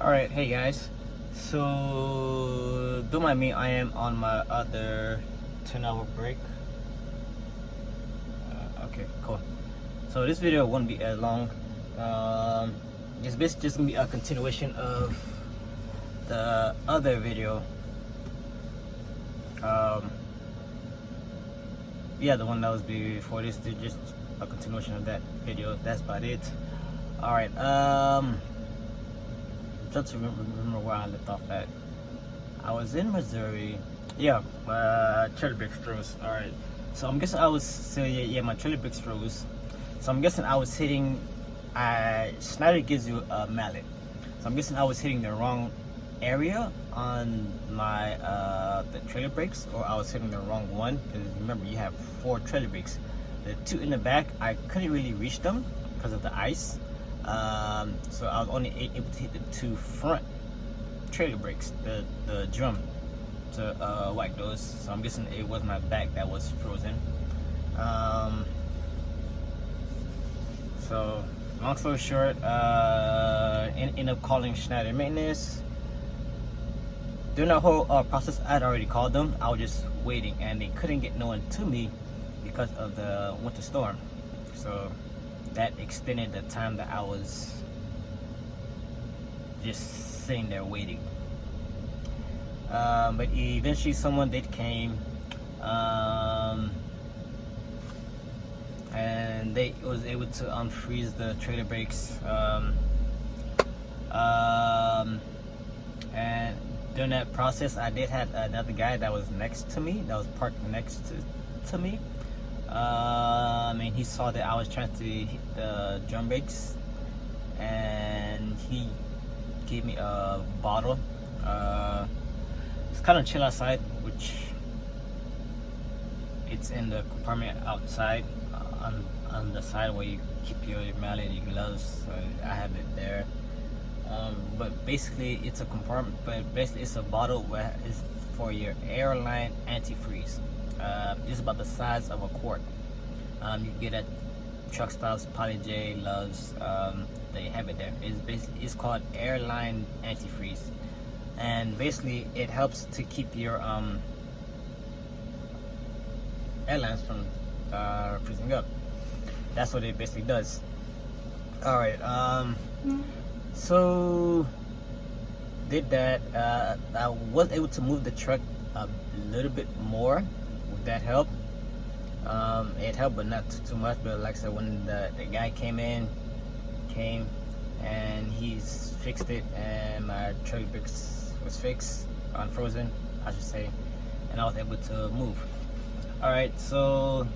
Alright, hey guys. So, don't mind me, I am on my other 10-hour break. Okay, cool. So, this video won't be as long. It's basically just gonna be a continuation of the other video. Yeah, the one that was before this, just a continuation of that video. That's about it. Alright, just to remember where I left off at. I was in Missouri. Yeah, trailer brakes froze. Alright, so I'm guessing I was, my trailer brakes froze. So I'm guessing I was hitting, Schneider gives you a mallet. So I'm guessing I was hitting the wrong area on my, the trailer brakes, or I was hitting the wrong one. Because remember, you have 4 trailer brakes. The 2 in the back, I couldn't really reach them because of the ice. So I was only able to hit the 2 front trailer brakes, the drum, to whack those. So I'm guessing it was my back that was frozen. So long story short, ended up calling Schneider Maintenance. During that whole process, I had already called them. I was just waiting, and they couldn't get no one to me because of the winter storm. So that extended the time that I was just sitting there waiting. But eventually someone did came, and they was able to unfreeze the trailer brakes. And during that process, I did have another guy that was next to me, that was parked next to me. And he saw that I was trying to hit the drum brakes, and he gave me a bottle. It's kind of chill outside, which it's in the compartment outside, on the side where you keep your mallet and your gloves. So I have it there. But basically it's a compartment, but basically it's a bottle where it's for your airline antifreeze. It's about the size of a quart. You can get at truck stops, Poly J, Loves. They have it there. It's called airline antifreeze, and basically it helps to keep your airlines from freezing up. That's what it basically does. All right. So did that. I was able to move the truck a little bit more with that help. It helped, but not too much. But like I said, when the guy came and he's fixed it, and my trailer brakes was fixed, unfrozen I should say, and I was able to move. All right, so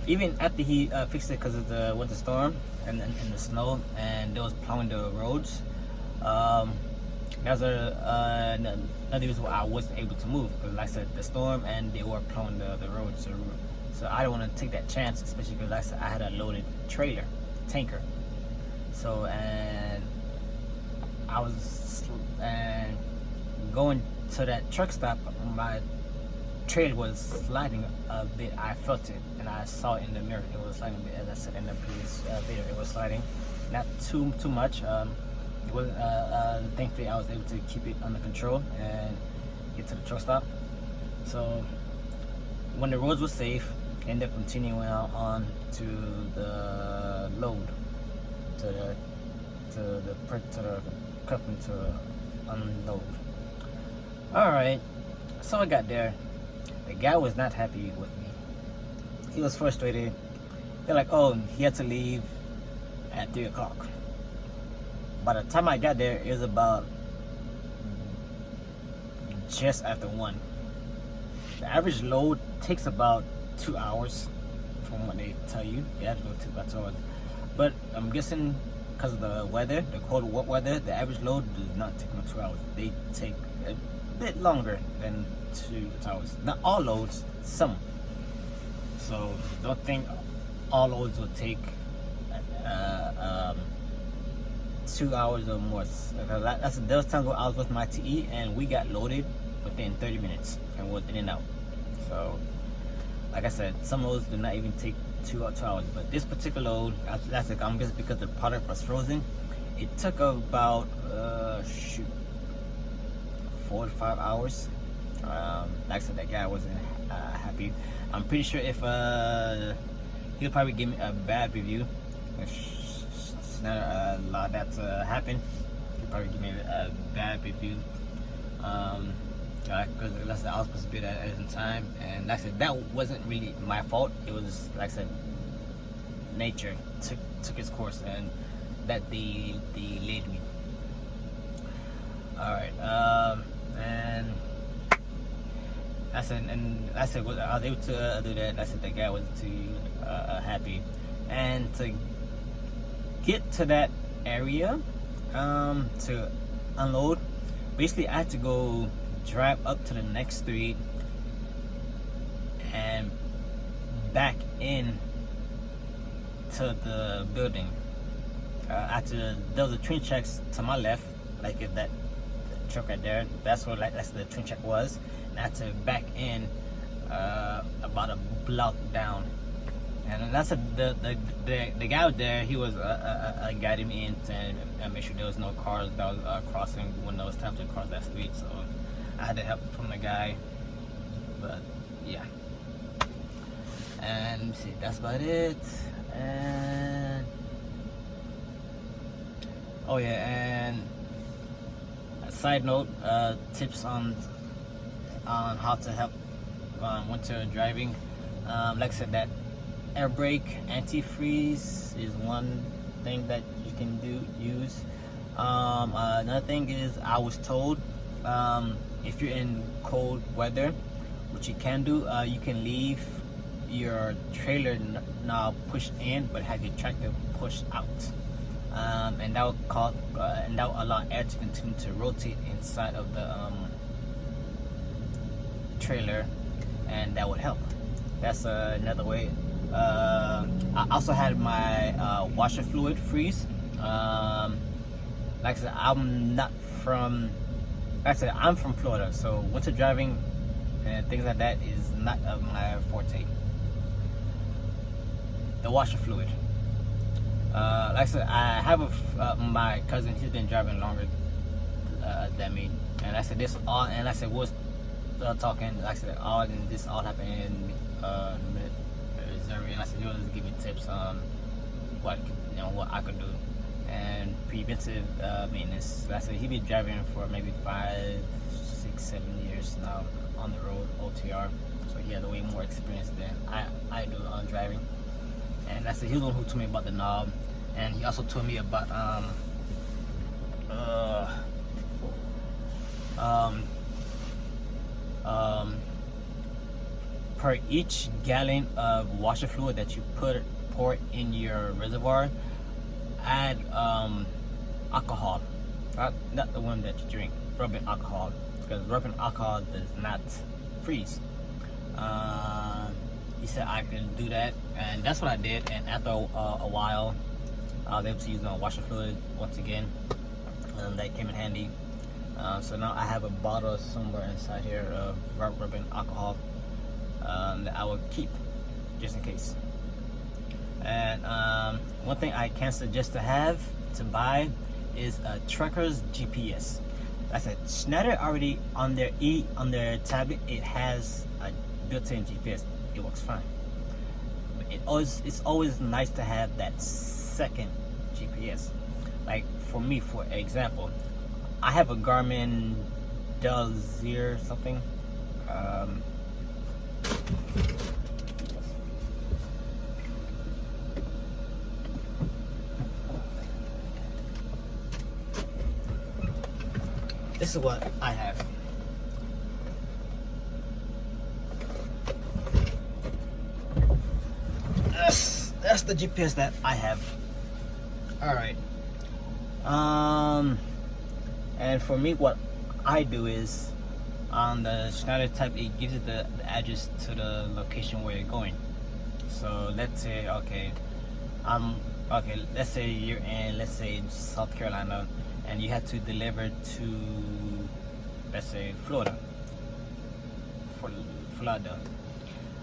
even after he fixed it because of the winter storm and the snow, and they was plowing the roads, that's another reason why I wasn't able to move, because like I said, the storm, and they were plowing the roads. So I don't want to take that chance, especially because like I said, I had a loaded trailer, tanker. So, and I was going to that truck stop, my trailer was sliding a bit. I felt it, and I saw it in the mirror. It was sliding a bit, as I said in the previous video. It was sliding, not too much. It was thankfully I was able to keep it under control and get to the truck stop. So when the roads were safe, ended up continuing on to the load, to the company to unload. All right, so I got there. The guy was not happy with me. He was frustrated. They're like, oh, he had to leave at 3 o'clock. By the time I got there, it was about just after 1. The average load takes about 2 hours from what they tell you. The average load takes about 2 hours. But I'm guessing because of the weather, the cold, wet weather, the average load does not take about 2 hours. They take a bit longer than 2 hours. Not all loads, some. So don't think all loads will take 2 hours or more. There was times where I was with my TE and we got loaded within 30 minutes and was in and out. So like I said, some loads do not even take 2 hours, but this particular load, I'm guessing because the product was frozen, it took about 4 to 5 hours. Like I said, that guy wasn't happy. I'm pretty sure if he'll probably give me a bad review. If it's not allowed that to happen, he'll probably give me a bad review. Because like I said, I was supposed to be there at the time, and like I said, that wasn't really my fault. It was, like I said, nature took its course, and that delayed me. All right, and I said, well, I was able to do that. I said the guy wasn't too happy, and to get to that area to unload, basically I had to go drive up to the next street and back in to the building. After there was a train tracks to my left, like if that truck right there, that's where that's the train track was. And I had to back in about a block down. And that's the guy out there. He was guiding me in and make sure there was no cars that was crossing when there was time to cross that street. So I had to help from the guy. But yeah. And let me see, that's about it. And oh yeah, and a side note, tips on how to help winter driving. Like I said, that air brake antifreeze is one thing that you can use. Another thing is, I was told if you're in cold weather, what you can do, you can leave your trailer knob pushed in but have your tractor pushed out, and that will allow air to continue to rotate inside of the trailer, and that would help. That's another way. I also had my washer fluid freeze. Like I said, I'm from Florida, so winter driving and things like that is not of my forte. The washer fluid. Like I said, I have my cousin. He's been driving longer than me, and I said this all. And I said we're talking. Like I said, this all happened in Missouri, and I said he'll just give me tips on what I could do and preventive maintenance. Like I said, he been driving for maybe 5, 6, 7 years now on the road, OTR. So he has way more experience than I do on driving. And I said, he was the one who told me about the knob, and he also told me about per each gallon of washer fluid that you pour in your reservoir, add alcohol, not the one that you drink, rubbing alcohol, because rubbing alcohol does not freeze. He said I could do that, and that's what I did. And after a while, I was able to use my washer fluid once again. That came in handy. So now I have a bottle somewhere inside here of rubbing alcohol that I will keep just in case. And one thing I can suggest to buy is a Trucker's GPS. Like I said, Schneider already on their tablet, it has a built-in GPS. It works fine. But it's always nice to have that second GPS. Like for me, for example, I have a Garmin Delzir something. This is what I have. That's the GPS that I have. All right. And for me, what I do is on the Schneider type, it gives you the address to the location where you're going. So let's say, let's say you're in, South Carolina, and you have to deliver to, let's say, Florida.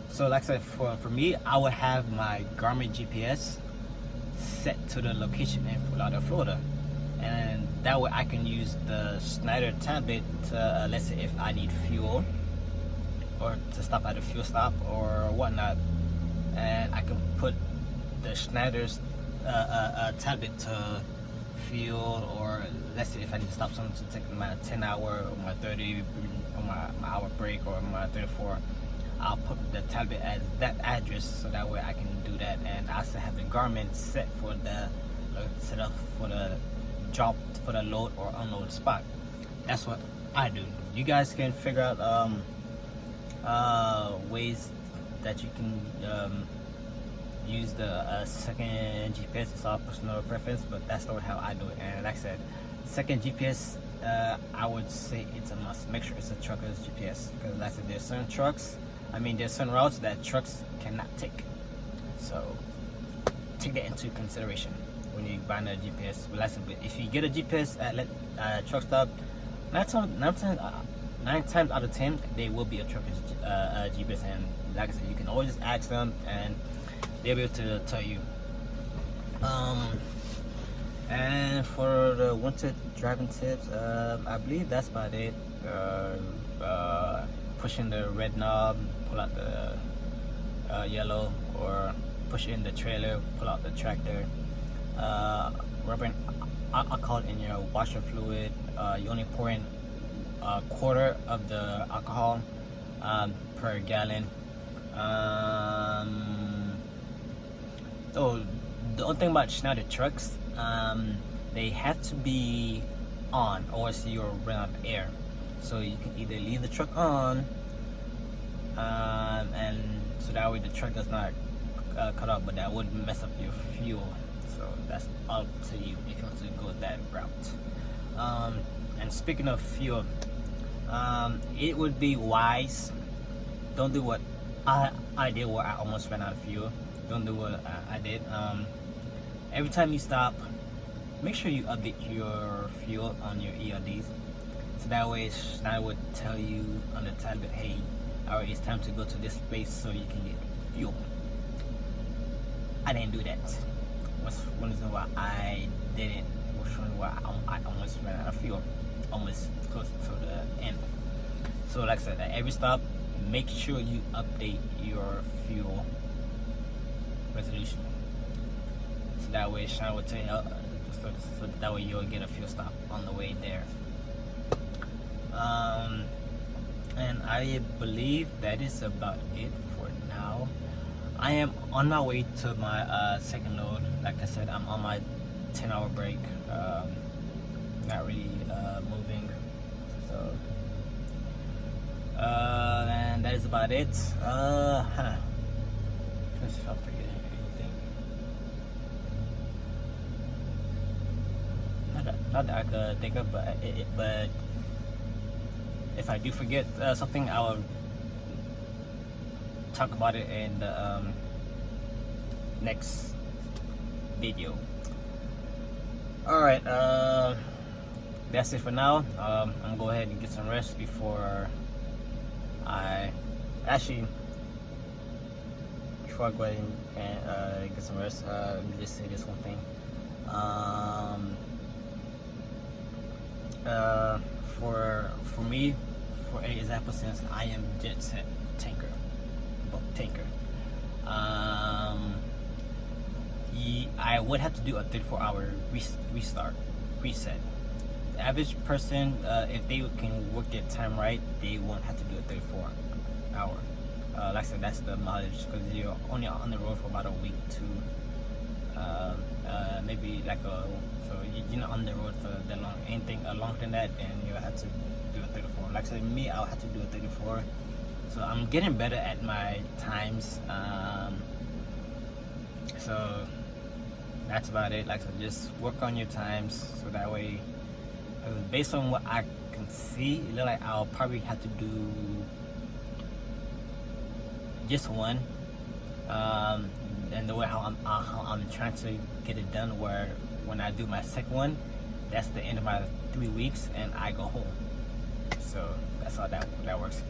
So like I said, for me, I would have my Garmin GPS set to the location in Florida. and that way I can use the Schneider tablet to let's say if I need fuel or to stop at a fuel stop or whatnot, and I can put the Schneider's tablet to fuel, or let's say if I need to stop something to take my 10 hour or my 30 or my hour break or my 34, I'll put the tablet at that address so that way I can do that, and I still have the Garmin set for the set up for the drop, for the load or unload spot. That's what I do. You guys can figure out ways that you can use the second GPS. It's all personal preference, but that's not how I do it. And like I said, second GPS, I would say it's a must. Make sure it's a trucker's GPS, because like I said, there's certain trucks, there's certain routes that trucks cannot take. So take that into consideration when you buy a GPS. But like I said, if you get a GPS at truck stop, 9 times out of 10 they will be a trucker's GPS. And like I said, you can always just ask them and they'll be able to tell you. And for the winter driving tips, I believe that's about it. Pushing the red knob, pull out the yellow, or push in the trailer, pull out the tractor. Rubbing alcohol in your washer fluid. You only pour in a quarter of the alcohol per gallon. So the only thing about Schneider trucks, they have to be on, or else you'll run out of air. So you can either leave the truck on, and so that way the truck does not cut off, but that would mess up your fuel. So that's up to you if you want to go that route. And speaking of fuel, it would be wise, don't do what I did, where I almost ran out of fuel. Don't do what I did. Every time you stop, make sure you update your fuel on your ELDs, so that way Schneider would tell you on the tablet, hey, alright, it's time to go to this place so you can get fuel. I didn't do that. What's one reason why I didn't? What's one why I almost ran out of fuel, almost close to the end. So like I said, at every stop, make sure you update your fuel resolution, so that way Sean will tell you, so that way you'll get a fuel stop on the way there. And I believe that is about it for now. I am on my way to my second load. Like I said, I'm on my 10-hour break, not really moving, so and that is about it. Let's see if I'm forgetting anything. Not that I could think of, but if I do forget something, I will talk about it in the next video. Alright, that's it for now. I'm gonna go ahead and get some rest before I go ahead and get some rest. Let me just say this one thing. For me, for an example, since I am jet set tanker, I would have to do a 34-hour reset. The average person, if they can work their time right, they won't have to do a 34-hour. Like I said, that's the mileage, because you're only on the road for about a week to maybe like so you're not on the road for that long. Anything longer than that, then you'll have to do a 34. Like I said, me, I'll have to do a 34. So I'm getting better at my times. So that's about it. Like I said, just work on your times, so that way, based on what I can see, it looks like I'll probably have to do just one. And the way how I'm trying to get it done, where when I do my second one, that's the end of my 3 weeks and I go home. So that's how that works.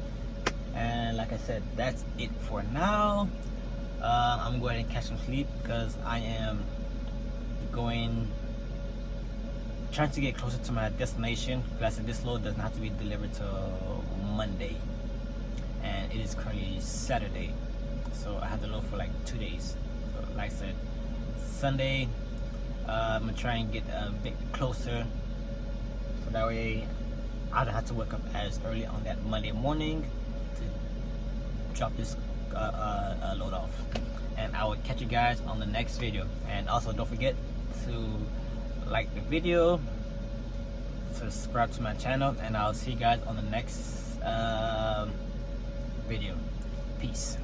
And like I said, that's it for now. I'm going to catch some sleep, because I am going trying to get closer to my destination. Like I said, this load doesn't have to be delivered till Monday, and it is currently Saturday, so I had to load for like 2 days. So like I said, Sunday I'm gonna try and get a bit closer, so that way I don't have to wake up as early on that Monday morning to drop this load off. And I will catch you guys on the next video. And also don't forget to like the video, subscribe to my channel, and I'll see you guys on the next video. Peace.